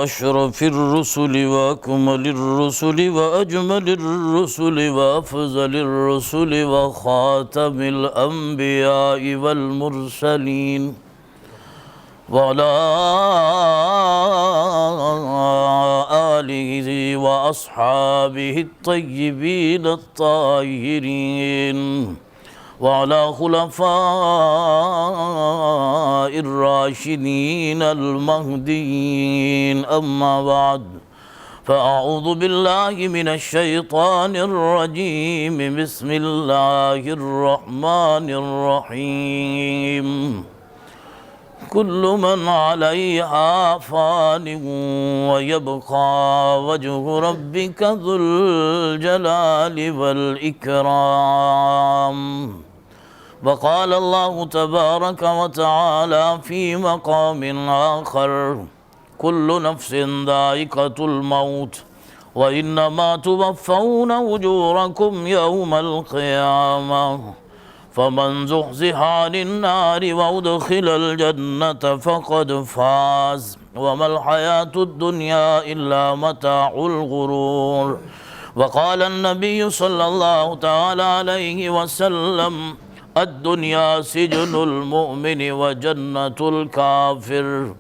أشرف الرسل وأكمل الرسل وأجمل الرسل وأفضل الرسل وخاتم الأنبياء والمرسلين وعلى آله وأصحابه الطيبين الطاهرين وعلى خلفاء الراشدين المهديين أما بعد فأعوذ بالله من الشيطان الرجيم بسم الله الرحمن الرحيم كل من عليها فان ويبقى وجه ربك ذو الجلال والإكرام وقال الله تبارك وتعالى في مقام آخر كل نفس ذائقة الموت وإنما توفون أجوركم يوم القيامة فمن زحزح عن النار وأدخل الجنة فقد فاز وما الحياة الدنيا إلا متاع الغرور وقال النبي صلى الله تعالى عليه وسلم الدنيا سجن المؤمن وجنة الكافر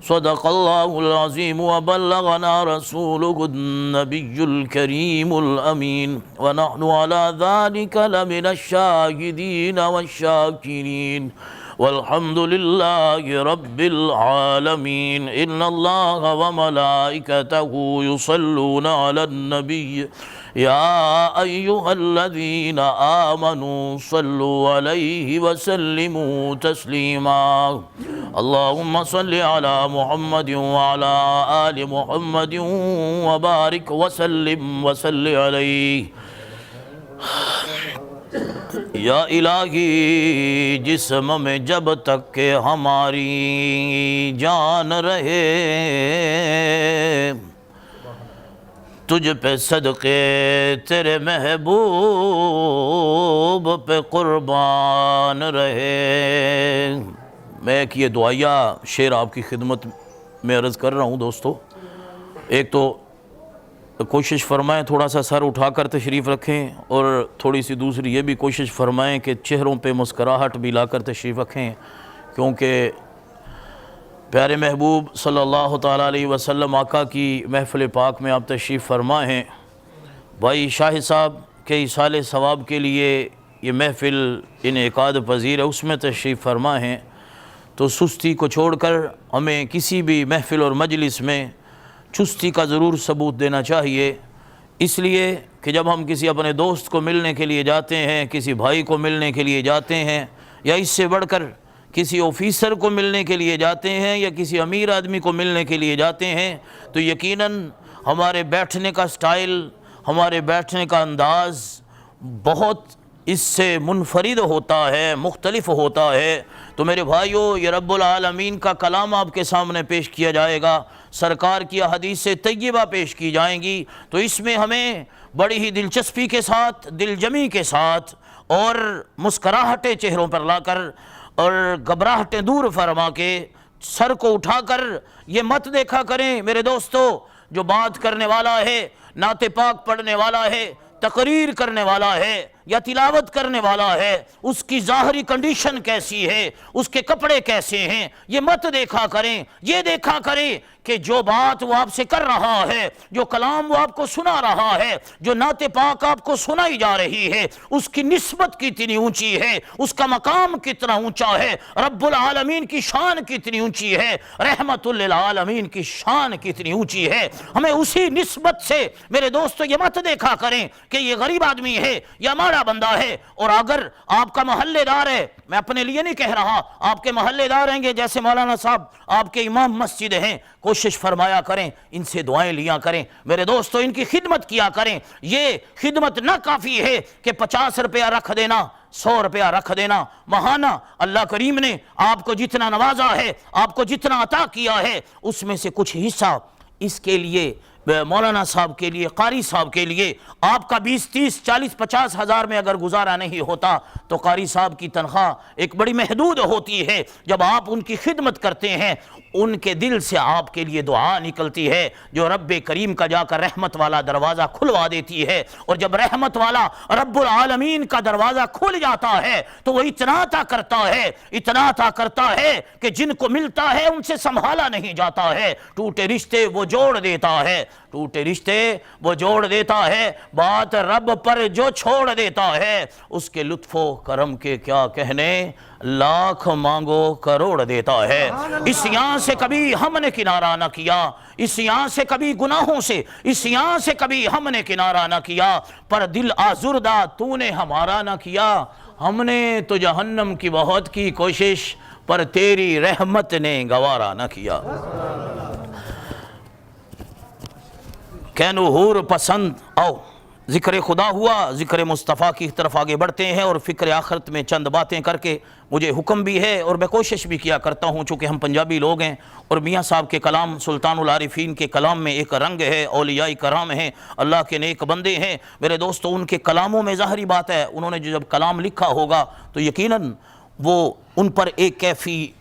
صدق الله العظيم وبلغنا رسوله النبي الكريم الأمين ونحن على ذلك لمن الشاهدين والشاكرين والحمد لله رب العالمين إن الله وملائكته يصلون على النبي يا أيها الذين آمنوا صلوا عليه وسلموا تسليما اللهم صل على محمد وعلى آل محمد وبارك وسلم عليه یا الہی جسم میں جب تک کہ ہماری جان رہے تجھ پہ صدقے تیرے محبوب پہ قربان رہے۔ میں ایک یہ دعائیہ شعر آپ کی خدمت میں عرض کر رہا ہوں دوستو۔ ایک تو کوشش فرمائیں تھوڑا سا سر اٹھا کر تشریف رکھیں، اور تھوڑی سی دوسری یہ بھی کوشش فرمائیں کہ چہروں پہ مسکراہٹ بھی لا کر تشریف رکھیں، کیونکہ پیارے محبوب صلی اللہ تعالیٰ علیہ وسلم آقا کی محفل پاک میں آپ تشریف فرما ہیں۔ بھائی شاہ صاحب کے ایصال ثواب کے لیے یہ محفل انعقاد پذیر ہے، اس میں تشریف فرما ہیں، تو سستی کو چھوڑ کر ہمیں کسی بھی محفل اور مجلس میں چستی کا ضرور ثبوت دینا چاہیے، اس لیے کہ جب ہم کسی اپنے دوست کو ملنے کے لیے جاتے ہیں، کسی بھائی کو ملنے کے لیے جاتے ہیں، یا اس سے بڑھ کر کسی آفیسر کو ملنے کے لیے جاتے ہیں، یا کسی امیر آدمی کو ملنے کے لیے جاتے ہیں، تو یقیناً ہمارے بیٹھنے کا سٹائل، ہمارے بیٹھنے کا انداز بہت اس سے منفرد ہوتا ہے، مختلف ہوتا ہے۔ تو میرے بھائیو، یہ رب العالمین کا کلام آپ کے سامنے پیش کیا جائے گا، سرکار کی احادیث طیبہ پیش کی جائیں گی، تو اس میں ہمیں بڑی ہی دلچسپی کے ساتھ، دل جمی کے ساتھ، اور مسکراہٹیں چہروں پر لا کر اور گھبراہٹیں دور فرما کے سر کو اٹھا کر یہ مت دیکھا کریں میرے دوستو، جو بات کرنے والا ہے، نعت پاک پڑھنے والا ہے، تقریر کرنے والا ہے یا تلاوت کرنے والا ہے، اس کی ظاہری کنڈیشن کیسی ہے، اس کے کپڑے کیسے ہیں، یہ مت دیکھا کریں۔ یہ دیکھا کریں کہ جو بات وہ آپ سے کر رہا ہے، جو کلام وہ آپ کو سنا رہا ہے، جو نعت پاک آپ کو سنائی جا رہی ہے، اس کی نسبت کتنی اونچی ہے، اس کا مقام کتنا اونچا ہے، رب العالمین کی شان کتنی اونچی ہے، رحمت للعالمین کی شان کتنی اونچی ہے۔ ہمیں اسی نسبت سے میرے دوستو یہ مت دیکھا کریں کہ یہ غریب آدمی ہے یا ماڑا بندہ ہے، اور اگر آپ کا محلے دار ہے، میں اپنے لیے نہیں کہہ رہا، آپ کے محلے دار ہیں گے، جیسے مولانا صاحب آپ کے امام مسجد ہیں، کوشش فرمایا کریں، ان سے دعائیں لیا کریں میرے دوستو، ان کی خدمت کیا کریں۔ یہ خدمت نہ کافی ہے کہ 50 روپیہ رکھ دینا، 100 روپیہ رکھ دینا، ماہانہ اللہ کریم نے آپ کو جتنا نوازا ہے، آپ کو جتنا عطا کیا ہے، اس میں سے کچھ حصہ اس کے لیے مولانا صاحب کے لیے، قاری صاحب کے لیے آپ کا 20 30 40 50 ہزار میں اگر گزارا نہیں ہوتا تو قاری صاحب کی تنخواہ ایک بڑی محدود ہوتی ہے۔ جب آپ ان کی خدمت کرتے ہیں ان کے دل سے آپ کے لیے دعا نکلتی ہے جو رب کریم کا جا کر رحمت والا دروازہ کھلوا دیتی ہے، اور جب رحمت والا رب العالمین کا دروازہ کھل جاتا ہے تو وہ اتنا عطا کرتا ہے کہ جن کو ملتا ہے ان سے سنبھالا نہیں جاتا ہے۔ ٹوٹے رشتے وہ جوڑ دیتا ہے، بات رب پر جو چھوڑ دیتا ہے اس کے لطف و کرم کے کیا کہنے، لاکھ مانگو کروڑ دیتا ہے۔ اس یہاں سے کبھی ہم نے کنارہ نہ کیا، اس یہاں سے کبھی گناہوں سے، اس یہاں سے کبھی ہم نے کنارہ نہ کیا، پر دل آزردہ تو نے ہمارا نہ کیا۔ ہم نے تو جہنم کی بہت کی کوشش پر تیری رحمت نے گوارا نہ کیا۔ کینو حور پسند، آؤ ذکر خدا ہوا، ذکر مصطفیٰ کی طرف آگے بڑھتے ہیں، اور فکر آخرت میں چند باتیں کر کے مجھے حکم بھی ہے اور میں کوشش بھی کیا کرتا ہوں، چونکہ ہم پنجابی لوگ ہیں اور میاں صاحب کے کلام، سلطان العارفین کے کلام میں ایک رنگ ہے، اولیاء کرام ہیں، اللہ کے نیک بندے ہیں میرے دوستو، ان کے کلاموں میں ظاہری بات ہے انہوں نے جب کلام لکھا ہوگا تو یقیناً وہ ان پر ایک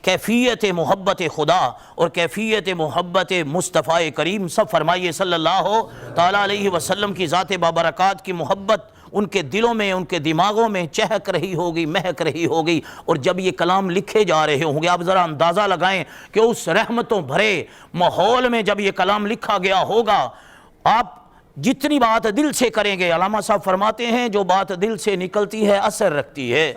کیفیت محبت خدا اور کیفیت محبت مصطفیٰ کریم سب فرمائیے صلی اللہ تعالیٰ علیہ وسلم کی ذات بابرکات کی محبت ان کے دلوں میں، ان کے دماغوں میں چہک رہی ہوگی، مہک رہی ہوگی، اور جب یہ کلام لکھے جا رہے ہوں گے آپ ذرا اندازہ لگائیں کہ اس رحمتوں بھرے ماحول میں جب یہ کلام لکھا گیا ہوگا، آپ جتنی بات دل سے کریں گے، علامہ صاحب فرماتے ہیں جو بات دل سے نکلتی ہے اثر رکھتی ہے،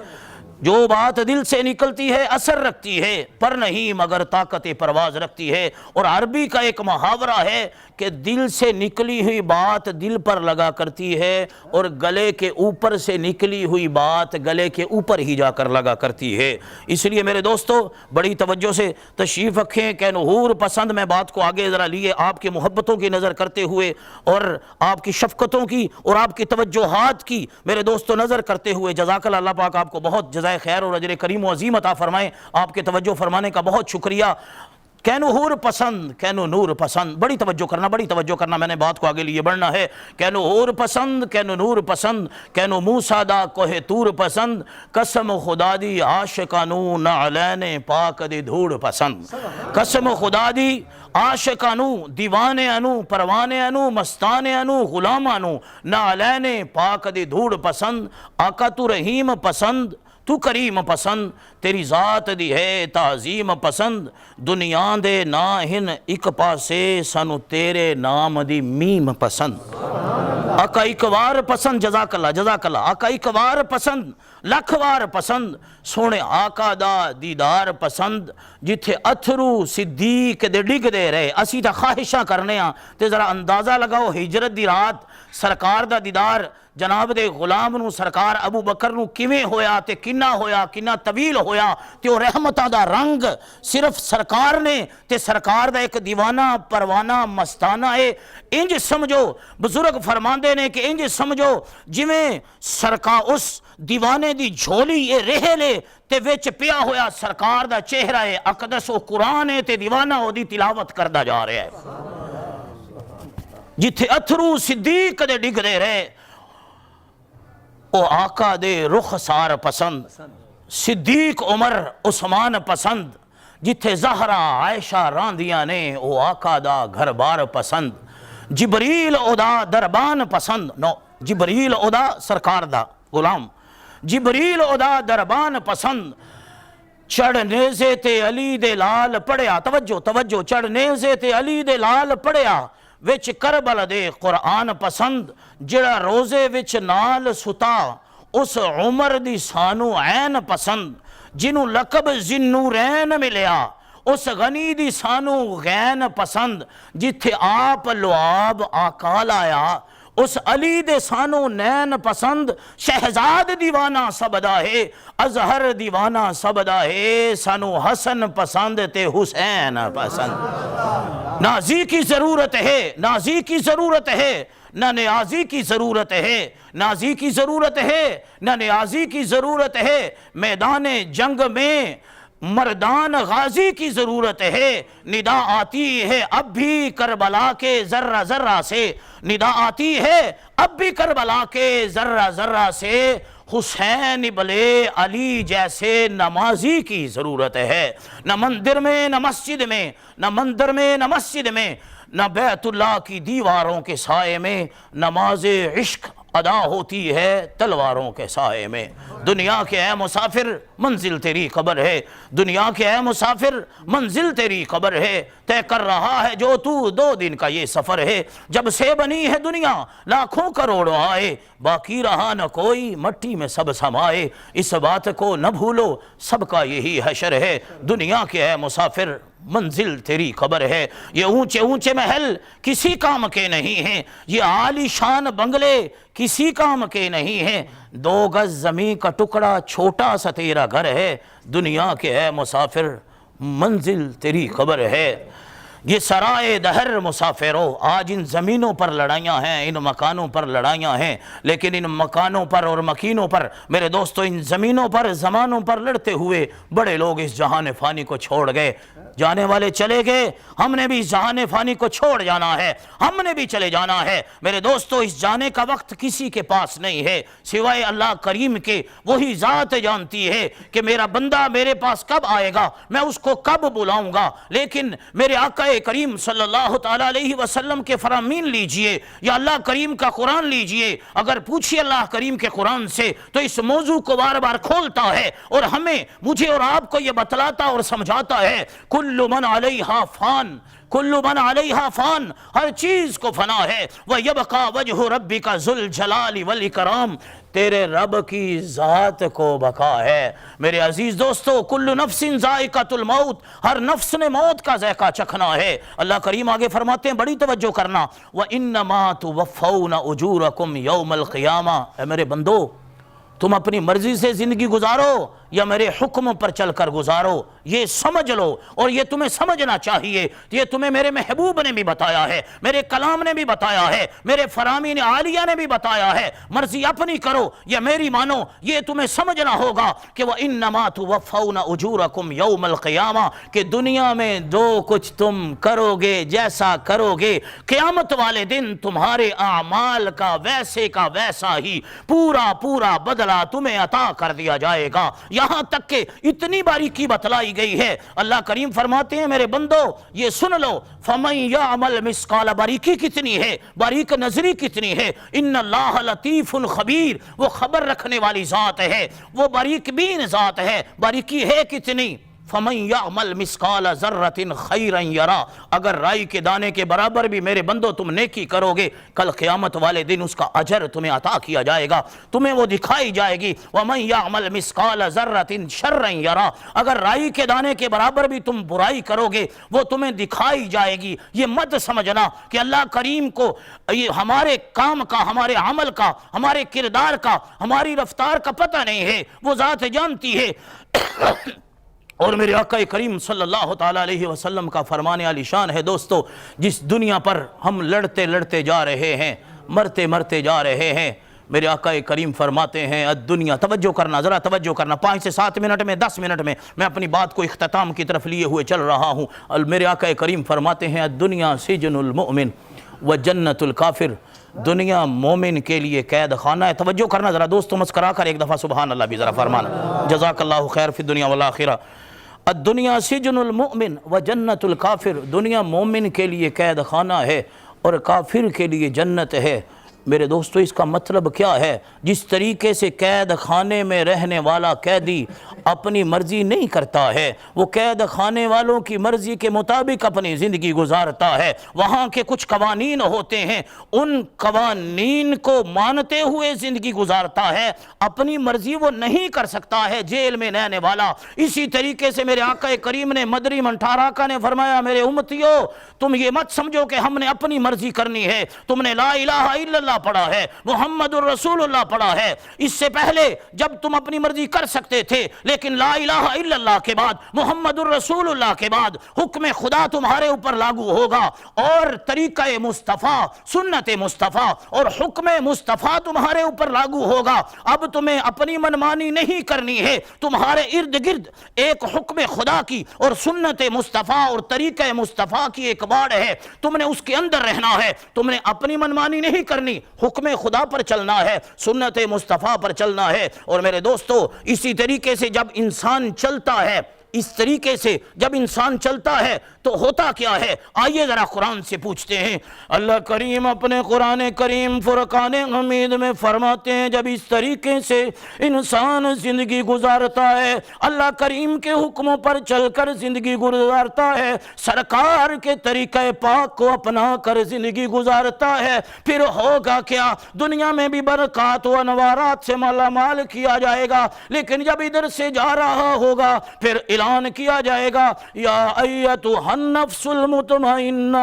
جو بات دل سے نکلتی ہے اثر رکھتی ہے، پر نہیں مگر طاقت پرواز رکھتی ہے۔ اور عربی کا ایک محاورہ ہے کہ دل سے نکلی ہوئی بات دل پر لگا کرتی ہے اور گلے کے اوپر سے نکلی ہوئی بات گلے کے اوپر ہی جا کر لگا کرتی ہے۔ اس لیے میرے دوستو بڑی توجہ سے تشریف رکھیں، کہ نحور پسند میں بات کو آگے ذرا لیے آپ کی محبتوں کی نظر کرتے ہوئے اور آپ کی شفقتوں کی اور آپ کی توجہات کی میرے دوستو نظر کرتے ہوئے، جزاک اللہ پاک آپ کو بہت جزائے خیر اور اجر کریم و عظیم عطا فرمائیں، آپ کے توجہ فرمانے کا بہت شکریہ۔ کینو حور پسند، کینو نور پسند، بڑی توجہ کرنا، میں نے بات کو آگے لیے بڑھنا ہے۔ کینو حور پسند، کینو نور پسند، کینو موسیٰ دا کوہ طور پسند، قسم خدا دی عاشقانو نعلین پاک دی دھوڑ پسند، قسم خدا دی عاشقانو دیوانے انو پروانے انو مستانے انو غلامانو نعلین پاک دی دھوڑ پسند، آقا تو رحیم پسند، تو کریم پسند، تیری ذات دی ہے تعظیم پسند، دنیا دے ناہن ایک پاسے سانو تیرے نام دی میم پسند، آقا ایک وار پسند، جزاک اللہ، آقا ایک وار پسند، لکھ وار پسند، سونے آقا دا دیدار پسند، جتھے اتھرو صدیق دے ڈگ دے رہے اسی تا خواہشاں کرنے ہاں، تے ذرا اندازہ لگاؤ ہجرت دی رات سرکار دا دیدار جناب دے غلام نو سرکار ابو بکر نو کیویں ہویا تے کنا طویل ہویا تے او رحمتاں دا رنگ صرف سرکار نے تے سرکار دا ایک دیوانہ پروانہ مستانہ ہے۔ انج سمجھو بزرگ فرماندے نے کہ انج سمجھو جویں سرکار اس دیوانے دی جھولی یہ رہ لے تے وچ پیا ہویا سرکار دا چہرہ ہے اقدس و قرآن ہے تے دیوانہ او دی تلاوت کردہ جا رہا ہے، جتھے اتھرو صدیق دے ڈگ دے رہے او آقا دے رخسار پسند، صدیق عمر عثمان پسند، جتھے زہرہ عائشہ راندیاں نے او آقا دا گھر بار پسند، جبریل او دا دربان پسند، جبریل او دا سرکار دا غلام، جبریل او دا دربان پسند، چڑھ نیزے تے علی دے لال پڑھیا، توجہ چڑھ نیزے تے علی دے لال پڑھیا، وچ کربل دے قرآن پسند، جڑا روزے وچ نال ستا اس عمر دی سانو عین پسند، جنوں لقب ذنورین ملیا اس غنی دی سانو غین پسند، جتھے آپ لعاب آقا لایا اس علی دے سانو نین پسند، شہزاد دیوانہ سبدا ہے ازہر دیوانہ سبدا ہے، سانو حسن پسند تے حسین پسند، نازی کی ضرورت ہے، نازی کی ضرورت ہے، نہ نیازی کی ضرورت ہے، نازی کی ضرورت ہے، نہ نیازی کی ضرورت ہے، میدان جنگ میں مردان غازی کی ضرورت ہے، ندا آتی ہے اب بھی کربلا کے ذرہ ذرہ سے، ندا آتی ہے اب بھی کربلا کے ذرہ ذرہ سے، حسین ابن علی جیسے نمازی کی ضرورت ہے۔ نہ مندر میں نہ مسجد میں، نہ مندر میں نہ مسجد میں، نہ بیت اللہ کی دیواروں کے سائے میں نماز عشق ادا ہوتی ہے تلواروں کے سائے میں۔ دنیا کے اے مسافر منزل تیری قبر ہے، دنیا کے اے مسافر منزل تیری قبر ہے، طے کر رہا ہے جو تو 2 دن کا یہ سفر ہے۔ جب سے بنی ہے دنیا لاکھوں کروڑوں آئے، باقی رہا نہ کوئی مٹی میں سب سمائے، اس بات کو نہ بھولو سب کا یہی حشر ہے۔ دنیا کے اے مسافر منزل تیری قبر ہے۔ یہ اونچے اونچے محل کسی کام کے نہیں ہیں، یہ عالی شان بنگلے کسی کام کے نہیں ہیں، 2 گز زمین کا ٹکڑا چھوٹا سا تیرا گھر ہے۔ دنیا کے اے مسافر منزل تیری قبر ہے۔ یہ سرائے دہر مسافروں، آج ان زمینوں پر لڑائیاں ہیں، ان مکانوں پر لڑائیاں ہیں، لیکن ان مکانوں پر اور مکینوں پر میرے دوستو، ان زمینوں پر زمانوں پر لڑتے ہوئے بڑے لوگ اس جہان فانی کو چھوڑ گئے۔ جانے والے چلے گئے، ہم نے بھی اس جہان فانی کو چھوڑ جانا ہے، ہم نے بھی چلے جانا ہے۔ میرے دوستو، اس جانے کا وقت کسی کے پاس نہیں ہے سوائے اللہ کریم کے۔ وہی ذات جانتی ہے کہ میرا بندہ میرے پاس کب آئے گا، میں اس کو کب بلاؤں گا۔ لیکن میرے آقا کریم صلی اللہ تعالیٰ علیہ وسلم کے فرامین لیجئے یا اللہ کریم کا قرآن لیجئے، اگر پوچھئے اللہ کریم کے قرآن سے تو اس موضوع کو بار بار کھولتا ہے اور ہمیں، مجھے اور آپ کو یہ بتلاتا اور سمجھاتا ہے، کل من علیہا فان، کل من علیہا فان، ہر چیز کو فنا ہے، وَيَبْقَى وَجْهُ رَبِّكَ ذُو الْجَلَالِ وَالْإِكْرَامِ، تیرے رب کی ذات کو بقا ہے۔ میرے عزیز دوستو، کل نفس ذائقۃ الموت، ہر نفس نے موت کا ذائقہ چکھنا ہے۔ اللہ کریم آگے فرماتے ہیں، بڑی توجہ کرنا، وَإِنَّمَا تُوَفَّوْنَ أُجُورَكُمْ يَوْمَ الْقِيَامَةِ، اے میرے بندو، تم اپنی مرضی سے زندگی گزارو یا میرے حکم پر چل کر گزارو، یہ سمجھ لو، اور یہ تمہیں سمجھنا چاہیے۔ یہ تمہیں میرے محبوب نے بھی بتایا ہے، میرے کلام نے بھی بتایا ہے، میرے فرامین عالیہ نے بھی بتایا ہے۔ مرضی اپنی کرو یا میری مانو، یہ تمہیں سمجھنا ہوگا کہ وَإِنَّمَا تُوَفَّوْنَ أُجُورَكُمْ يَوْمَ الْقِيَامَةِ، کہ دنیا میں جو کچھ تم کرو گے، جیسا کرو گے، قیامت والے دن تمہارے اعمال کا ویسا ہی پورا پورا بدلہ تمہیں عطا کر دیا جائے گا۔ یہاں تک کہ اتنی باریکی بتلائی گئی ہے، اللہ کریم فرماتے ہیں میرے بندو یہ سن لو، فَمَن يَعْمَلْ مِثْقَالَ، باریکی کتنی ہے، باریک نظری کتنی ہے، ان اللہ لطیف خبیر، وہ خبر رکھنے والی ذات ہے، وہ باریک بین ذات ہے۔ باریکی ہے کتنی، فَمَن يَعْمَلْ مِثْقَالَ ذَرَّةٍ خَيْرًا يَرَى، اگر رائی کے دانے کے برابر بھی میرے بندو تم نیکی کرو گے، کل قیامت والے دن اس کا اجر تمہیں عطا کیا جائے گا، تمہیں وہ دکھائی جائے گی۔ وَمَن يَعْمَلْ مِثْقَالَ ذَرَّةٍ شَرًّا يَرَى، اگر رائی کے دانے کے برابر بھی تم برائی کرو گے وہ تمہیں دکھائی جائے گی۔ یہ مت سمجھنا کہ اللہ کریم کو یہ ہمارے کام کا، ہمارے عمل کا، ہمارے کردار کا، ہماری رفتار کا پتہ نہیں ہے، وہ ذات جانتی ہے۔ اور میرے آقا کریم صلی اللہ تعالیٰ علیہ وسلم کا فرمان عالی شان ہے دوستو، جس دنیا پر ہم لڑتے لڑتے جا رہے ہیں، مرتے مرتے جا رہے ہیں، میرے آقا کریم فرماتے ہیں الدنیا، توجہ کرنا، ذرا توجہ کرنا، 5 سے 7 منٹ میں، 10 منٹ میں میں اپنی بات کو اختتام کی طرف لیے ہوئے چل رہا ہوں۔ میرے آقا کریم فرماتے ہیں الدنیا سجن المؤمن وجنت الکافر، دنیا مومن کے لیے قید خانہ ہے۔ توجہ کرنا ذرا دوستو، مسکرا کر ایک دفعہ سبحان اللہ بھی ذرا فرمانا، جزاک اللہ خیر فی الدنیا والآخرہ۔ الدنیا سجن المؤمن وجنت الکافر، دنیا مومن کے لیے قید خانہ ہے اور کافر کے لیے جنت ہے۔ میرے دوستو اس کا مطلب کیا ہے؟ جس طریقے سے قید خانے میں رہنے والا قیدی اپنی مرضی نہیں کرتا ہے، وہ قید خانے والوں کی مرضی کے مطابق اپنی زندگی گزارتا ہے، وہاں کے کچھ قوانین ہوتے ہیں، ان قوانین کو مانتے ہوئے زندگی گزارتا ہے، اپنی مرضی وہ نہیں کر سکتا ہے جیل میں رہنے والا۔ اسی طریقے سے میرے آقا کریم نے مدری منٹھار آقا نے فرمایا میرے امتیو، تم یہ مت سمجھو کہ ہم نے اپنی مرضی کرنی ہے، تم نے لا الہ الا اللہ اللہ پڑھا ہے, محمد الرسول اللہ پڑھا ہے. اس سے پہلے جب تم اپنی مرضی کر سکتے تھے, لیکن لا الہ الا اللہ کے بعد, محمد الرسول اللہ کے بعد حکم خدا تمہارے اوپر لاگو ہوگا, اور طریقہ مصطفیٰ, سنت مصطفیٰ اور حکم مصطفیٰ تمہارے اوپر لاگو ہوگا. اب تمہیں اپنی منمانی نہیں کرنی ہے, تمہارے ارد گرد ایک حکم خدا کی اور سنت مصطفیٰ اور طریقہ مصطفیٰ کی ایک باڑ ہے, تم نے اس کے اندر رہنا ہے. تم نے اپنی منمانی نہیں کرنی, حکم خدا پر چلنا ہے, سنت مصطفیٰ پر چلنا ہے. اور میرے دوستو, اسی طریقے سے جب انسان چلتا ہے, اس طریقے سے جب انسان چلتا ہے تو ہوتا کیا ہے, آئیے ذرا قرآن سے پوچھتے ہیں. اللہ کریم اپنے قرآن کریم فرقان حمید میں فرماتے ہیں, جب اس طریقے سے انسان زندگی گزارتا ہے, اللہ کریم کے حکموں پر چل کر زندگی گزارتا ہے, سرکار کے طریقہ پاک کو اپنا کر زندگی گزارتا ہے, پھر ہوگا کیا, دنیا میں بھی برکات و انوارات سے مالا مال کیا جائے گا, لیکن جب ادھر سے جا رہا ہوگا پھر اعلان کیا جائے گا, یا ایتھا النفس المطمئنہ,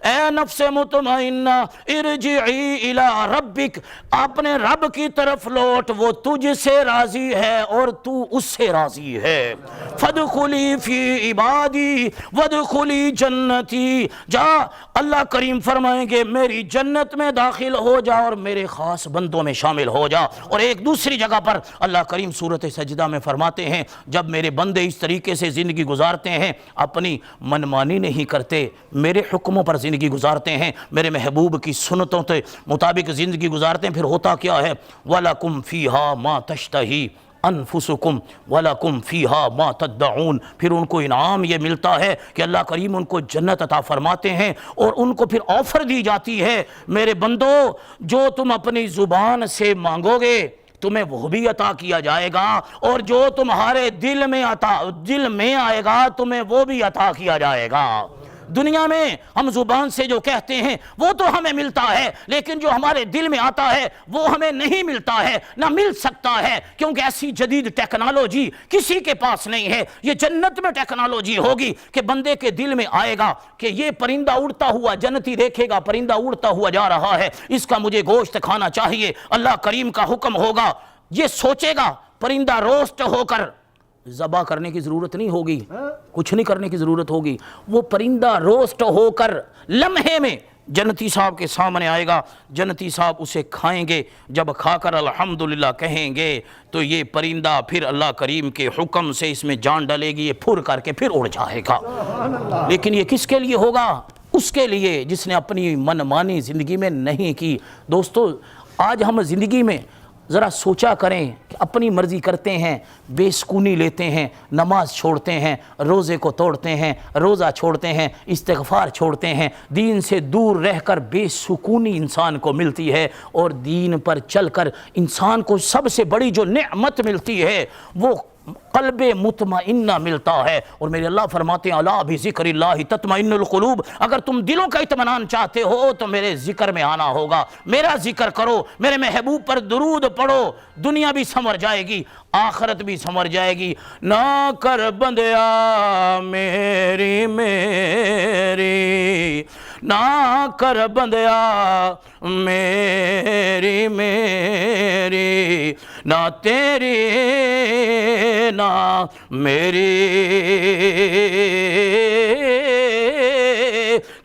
اے نفس مطمئنہ, ارجعی الی ربک, اپنے رب کی طرف لوٹ, وہ تجھ سے راضی ہے اور تو اس سے راضی ہے. فادخلی فی عبادی وادخلی جنتی, جا, اللہ کریم فرمائیں گے میری جنت میں داخل ہو جا اور میرے خاص بندوں میں شامل ہو جا. اور ایک دوسری جگہ پر اللہ کریم سورۃ سجدہ میں فرماتے ہیں, جب میرے بندے اس طریقے سے زندگی گزارتے ہیں, اپنی منمانی نہیں کرتے, میرے حکموں پر زندگی گزارتے ہیں, میرے محبوب کی سنتوں کے مطابق زندگی گزارتے ہیں, پھر ہوتا کیا ہے, وَلَكُمْ فِيهَا مَا تَشْتَهِي انفسکم وَلَكُمْ فِيهَا مَا تَدَّعُونَ. پھر ان کو انعام یہ ملتا ہے کہ اللہ کریم ان کو جنت عطا فرماتے ہیں, اور ان کو پھر آفر دی جاتی ہے, میرے بندو جو تم اپنی زبان سے مانگو گے تمہیں وہ بھی عطا کیا جائے گا, اور جو تمہارے دل میں آئے گا تمہیں وہ بھی عطا کیا جائے گا. دنیا میں ہم زبان سے جو کہتے ہیں وہ تو ہمیں ملتا ہے, لیکن جو ہمارے دل میں آتا ہے وہ ہمیں نہیں ملتا ہے, نہ مل سکتا ہے, کیونکہ ایسی جدید ٹیکنالوجی کسی کے پاس نہیں ہے. یہ جنت میں ٹیکنالوجی ہوگی کہ بندے کے دل میں آئے گا کہ یہ پرندہ اڑتا ہوا, جنتی دیکھے گا پرندہ اڑتا ہوا جا رہا ہے, اس کا مجھے گوشت کھانا چاہیے. اللہ کریم کا حکم ہوگا, یہ سوچے گا پرندہ روسٹ ہو کر, ذبح کرنے کی ضرورت نہیں ہوگی, کچھ نہیں کرنے کی ضرورت ہوگی, وہ پرندہ روسٹ ہو کر لمحے میں جنتی صاحب کے سامنے آئے گا, جنتی صاحب اسے کھائیں گے, جب کھا کر الحمدللہ کہیں گے تو یہ پرندہ پھر اللہ کریم کے حکم سے اس میں جان ڈالے گی, یہ پھر کر کے پھر اڑ جائے گا. لیکن یہ کس کے لیے ہوگا, اس کے لیے جس نے اپنی من مانی زندگی میں نہیں کی. دوستو, آج ہم زندگی میں ذرا سوچا کریں کہ اپنی مرضی کرتے ہیں, بے سکونی لیتے ہیں, نماز چھوڑتے ہیں, روزے کو توڑتے ہیں, روزہ چھوڑتے ہیں, استغفار چھوڑتے ہیں, دین سے دور رہ کر بے سکونی انسان کو ملتی ہے, اور دین پر چل کر انسان کو سب سے بڑی جو نعمت ملتی ہے وہ قلب مطمئنہ ملتا ہے. اور میرے اللہ فرماتے ہیں, الا بذکر اللہ تطمئن القلوب, اگر تم دلوں کا اطمینان چاہتے ہو تو میرے ذکر میں آنا ہوگا, میرا ذکر کرو, میرے محبوب پر درود پڑھو, دنیا بھی سنور جائے گی, آخرت بھی سنور جائے گی. نہ کر بندیا میری میری, نہ کر بندیا میری میری, نہ تیری نہ میری,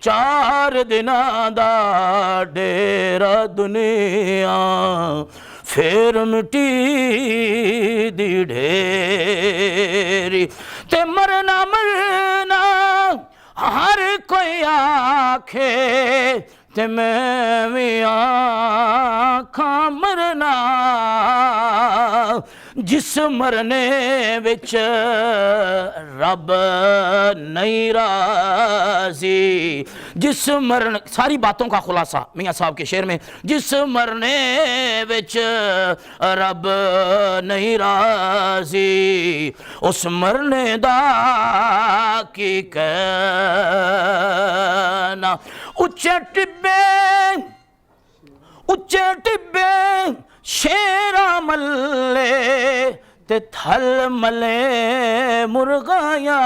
4 دناں دا ڈیرا دنیا پھر مٹی دی ڈھیری, تے مرنا مرنا ہر کوئی آکھے, تے میں بھی آکھاں مرنا, جس مرنے وچ رب نہیں راضی, جس مرنے, ساری باتوں کا خلاصہ میاں صاحب کے شعر میں, جس مرنے وچ رب نہیں راضی, اس مرنے دا کی کہنا. اچے ٹبے شیرا ملے تے تھل ملے مرغایاں,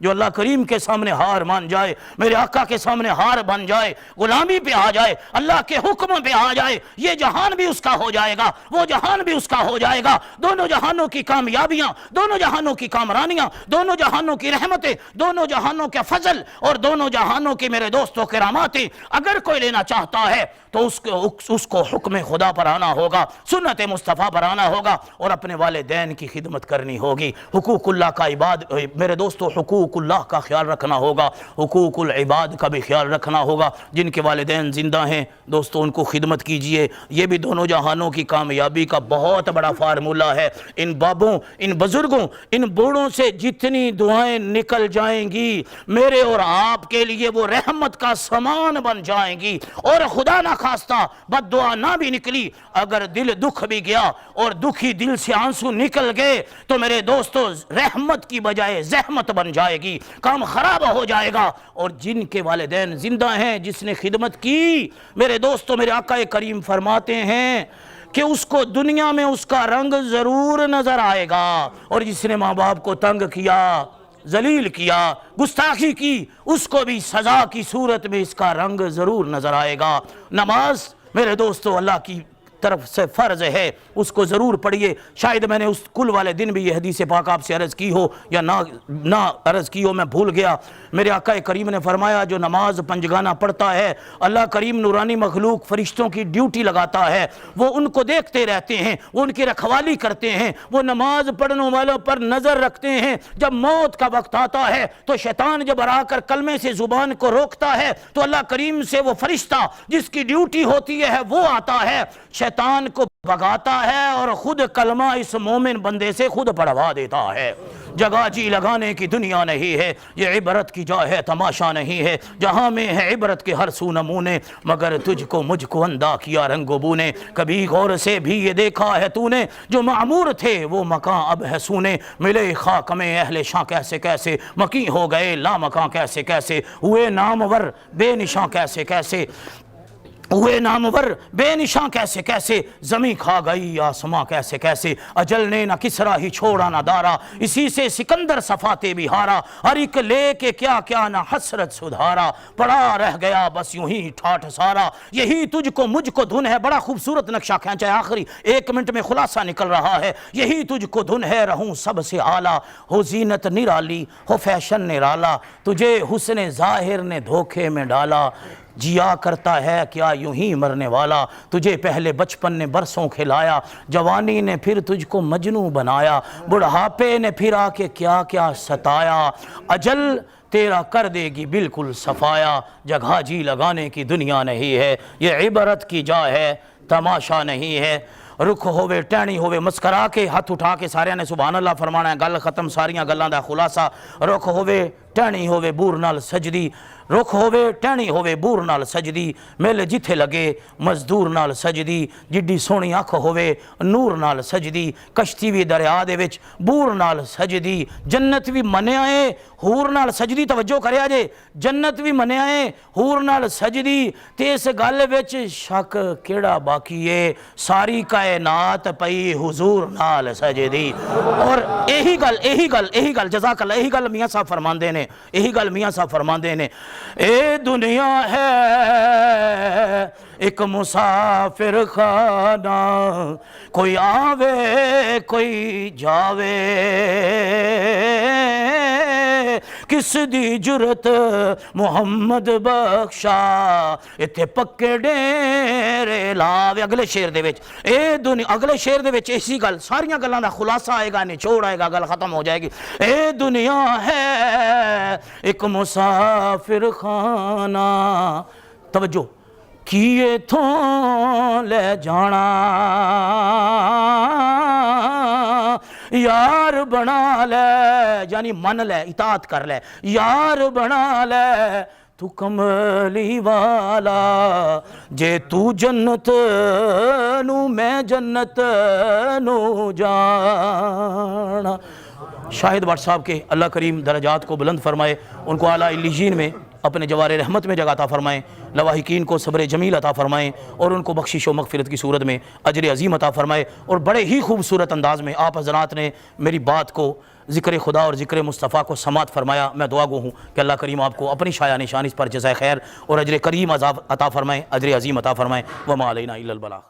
جو اللہ کریم کے سامنے ہار مان جائے، میرے آقا کے سامنے ہار بن جائے، غلامی پہ آ جائے، اللہ کے حکم پہ آ جائے، یہ جہان بھی اس کا ہو جائے گا، وہ جہان بھی اس کا ہو جائے گا۔ دونوں جہانوں کی کامیابیاں، دونوں جہانوں کی کامرانیاں، دونوں جہانوں کی رحمتیں، دونوں جہانوں کے فضل اور دونوں جہانوں کی میرے دوستوں کراماتیں اگر کوئی لینا چاہتا ہے تو اس کو حکم خدا پر آنا ہوگا، سنت مصطفیٰ پر آنا ہوگا اور اپنے والدین کی خدمت کرنی ہوگی۔ حقوق اللہ کا میرے دوستو حقوق اللہ کا خیال رکھنا ہوگا، حقوق العباد کا بھی خیال رکھنا ہوگا۔ جن کے والدین زندہ ہیں دوستو ان کو خدمت کیجئے، یہ بھی دونوں جہانوں کی کامیابی کا بہت بڑا فارمولہ ہے۔ ان بابوں، ان بزرگوں، ان بوڑھوں سے جتنی دعائیں نکل جائیں گی میرے اور آپ کے لیے وہ رحمت کا سامان بن جائیں گی، اور خدا نہ خواستہ بد دعا نہ بھی نکلی، اگر دل دکھ بھی گیا اور دکھی دل سے آنسو نکل گئے تو میرے دوستو رحمت کی بجائے زحمت بن جائے گی، کام خراب ہو جائے گا۔ اور جن کے والدین زندہ ہیں، جس نے خدمت کی، میرے دوستو میرے آقا کریم فرماتے ہیں کہ اس کو دنیا میں اس کا رنگ ضرور نظر آئے گا، اور جس نے ماں باپ کو تنگ کیا، ذلیل کیا، گستاخی کی، اس کو بھی سزا کی صورت میں اس کا رنگ ضرور نظر آئے گا۔ نماز میرے دوستو اللہ کی طرف سے فرض ہے، اس کو ضرور پڑھیے۔ شاید میں نے اس کل والے دن بھی یہ حدیث پاک آپ سے عرض کی ہو یا نہ عرض کی ہو، میں بھول گیا۔ میرے آقا کریم نے فرمایا جو نماز پنجگانہ پڑھتا ہے، اللہ کریم نورانی مخلوق فرشتوں کی ڈیوٹی لگاتا ہے، وہ ان کو دیکھتے رہتے ہیں، وہ ان کی رکھوالی کرتے ہیں، وہ نماز پڑھنے والوں پر نظر رکھتے ہیں۔ جب موت کا وقت آتا ہے تو شیطان جب آ کر کلمے سے زبان کو روکتا ہے تو اللہ کریم سے وہ فرشتہ جس کی ڈیوٹی ہوتی ہے وہ آتا ہے، شیطان کو بھگاتا ہے اور خود کلمہ اس مومن بندے سے خود پڑھوا دیتا ہے۔ جگہ جی لگانے کی دنیا نہیں ہے، یہ عبرت کی جا ہے، تماشا نہیں ہے۔ جہاں میں ہے عبرت کے ہر سو نمونے، مگر تجھ کو مجھ کو اندھا کیا رنگ و بو نے۔ کبھی غور سے بھی یہ دیکھا ہے تو نے، جو معمور تھے وہ مکان اب ہے سونے۔ ملے خاک میں اہل شاں کیسے کیسے، مکی ہو گئے لامکاں کیسے کیسے، ہوئے نامور بے نشاں کیسے کیسے، ہوئے نامور بے نشاں کیسے کیسے، زمین کھا گئی آسماں کیسے کیسے۔ اجل نے نہ کسرا ہی چھوڑا نہ دارا، اسی سے سکندر صفاتے بھی ہارا۔ ہر ایک لے کے کیا کیا نہ حسرت سدھارا، پڑا رہ گیا بس یوں ہی ٹھاٹھ سارا۔ یہی تجھ کو مجھ کو دھن ہے، بڑا خوبصورت نقشہ کھینچا ہے، آخری 1 منٹ میں خلاصہ نکل رہا ہے۔ یہی تجھ کو دھن ہے، رہوں سب سے اعلیٰ، ہو زینت نرالی ہو فیشن نرالا، تجھے حسن ظاہر نے دھوکے میں ڈالا۔ جیا کرتا ہے کیا یوں ہی مرنے والا، تجھے پہلے بچپن نے برسوں کھلایا، جوانی نے پھر تجھ کو مجنوں بنایا، بڑھاپے نے پھر آ کے کیا کیا ستایا، اجل تیرا کر دے گی بالکل صفایا۔ جگہ جی لگانے کی دنیا نہیں ہے، یہ عبرت کی جا ہے، تماشا نہیں ہے۔ رخ ہووے ٹہنی ہووے مسکرا کے، ہاتھ اٹھا کے سارے نے سبحان اللہ فرمانا ہے، گل ختم، ساریاں گلاں دا خلاصہ۔ رخ ہووے ٹہنی ہووے بور نال سجدی، رخ ہووے ٹہنی ہووے بور نال سجدی، مل جتھے لگے مزدور نال سجدی، جڈی سونی اکھ ہووے نور نال سجدی، کشتی بھی دریا دے وچ بور نال سجدی، جنت بھی منیا اے حور نال سجدی۔ توجہ کریا جے، جنت بھی منیا اے حور نال سجدی، تے اس گل وچ شک کیڑا باقی ہے، ساری کائنات پئی حضور نال سجدی۔ اور یہی گل جزاک اللہ، یہی گل میاں صاحب فرماندے نے، یہی گل میاں صاحب فرماندے نے، اے دنیا ہے ایک مسافر خانہ، کوئی آوے کوئی جاوے، کس دی جرت محمد بخشا اتھے پکے ڈیرے لاوے۔ اگلے شعر دے وچ اگلے شعر دے وچ اسی گل، ساریاں گلاں دا خلاصہ آئے گا، نچوڑ آئے گا، گل ختم ہو جائے گی۔ اے دنیا ہے ایک مسافر خانہ، توجہ، کیے تھوں لے جانا یار بنا لے، یعنی من لے، اطاعت کر لے، یار بنا لے تو کملی والا، جے تو جنت نو میں جنت نو جانا۔ شاہد بٹ صاحب کے اللہ کریم درجات کو بلند فرمائے، ان کو اعلیٰ علیین میں اپنے جوار رحمت میں جگہ عطا فرمائیں، لواحقین کو صبر جمیل عطا فرمائیں اور ان کو بخشش و مغفرت کی صورت میں اجر عظیم عطا فرمائے۔ اور بڑے ہی خوبصورت انداز میں آپ حضرات نے میری بات کو ذکر خدا اور ذکر مصطفیٰ کو سماعت فرمایا۔ میں دعا گو ہوں کہ اللہ کریم آپ کو اپنی شایان شان اس پر جزائے خیر اور اجر کریم عطا فرمائیں، اجر عظیم عطا فرمائیں۔ وما علینا الا البلاغ۔